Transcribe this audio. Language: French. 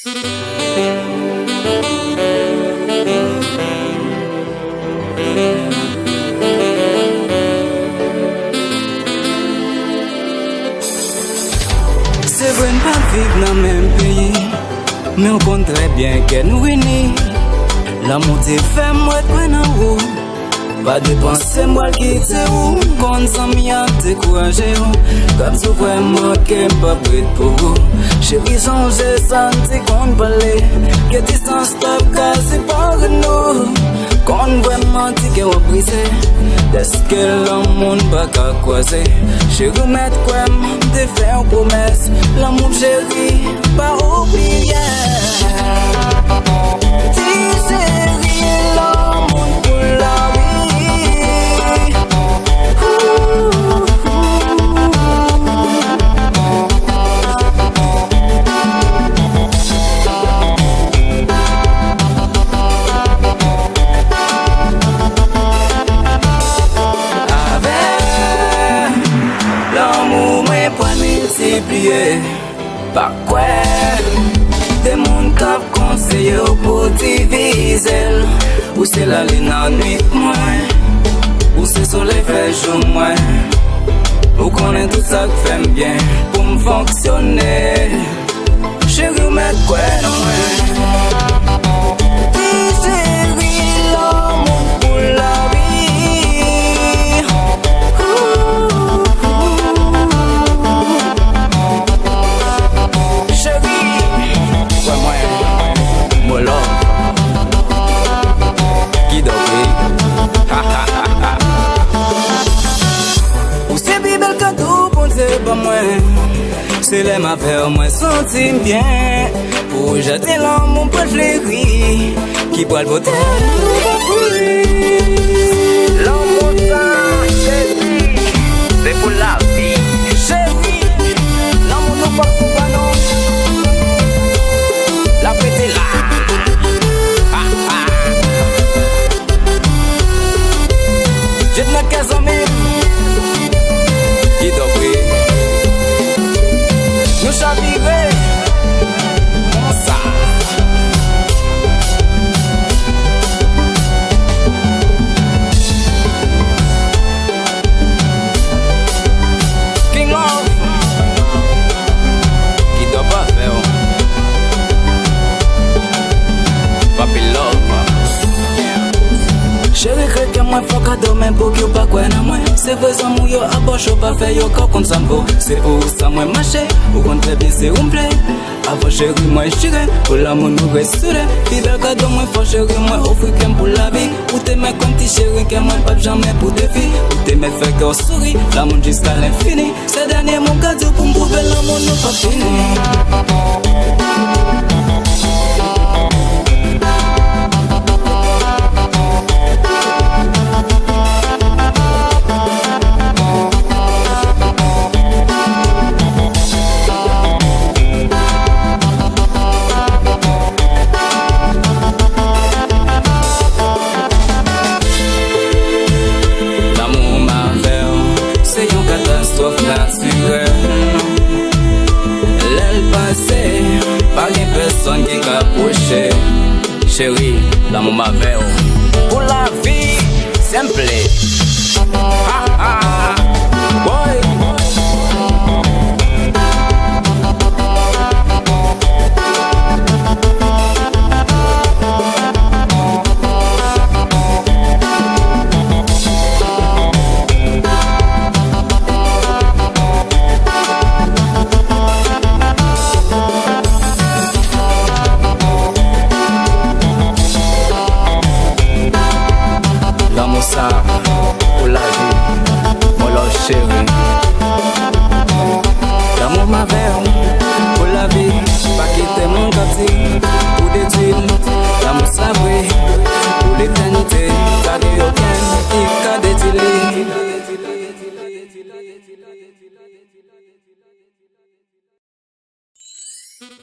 C'est vrai ne pas vivre dans le même pays, mais on compte très bien qu'elle nous unit. L'amour te fait moi de en haut. Pas dépenser moi quitter où. Quand ça m'y a découragé. Comme si vraiment qu'elle pas prête pour vous. Chérie changer ça ne qu'on parler. Que distance stop casse par nous. Quand vraiment tu qu'elle va briser. Est-ce que l'amour pas qu'à croiser. Chérie mettre quoi te faire promesse. L'amour chérie pas oublier. Par quoi des mondes cap conseillé pour diviser. Ou c'est la lune en nuit moins. Ou c'est soleil fait jour moins. Ou connaît tout ça que fait bien pour me fonctionner. Chérie ou mettre quoi non chérie l'amour pour la vie. C'est les ma faire moi sentir bien. Pour jeter l'amour pour le fléri. Qui boit le beauté. L'amour ça, chérie, c'est pour la vie. Chérie, l'amour nous pas pour pas non. La fête est là. J'ai de ma case en même. Qui doit briller. Nous chavirons, comment ça? King Love, qui doit pas faire? Papi Love. Chérie, que moi faut qu'à dormir pour qu'il pas quoi dans moi. C'est vrai ça mou yo aboche pas faire yo quand comme ça me. C'est pour ça moi marcher ou quand très bien c'est un play. Avant chérie moi j'irai pour l'amour nous resterait. Fidèle cadeau moi faut chérie moi offrir qu'un pour la vie. Ou t'aimer comme ti chérie que moi pas jamais pour défi. Ou t'aimer faire qu'on sourit l'amour jusqu'à l'infini. C'est dernier mon cadeau pour me prouver l'amour nous pas fini. Personne qui va approcher. Chérie, l'amour m'avait pour la vie, simple. Ha ha, boy. Pour la vie, mon chérie.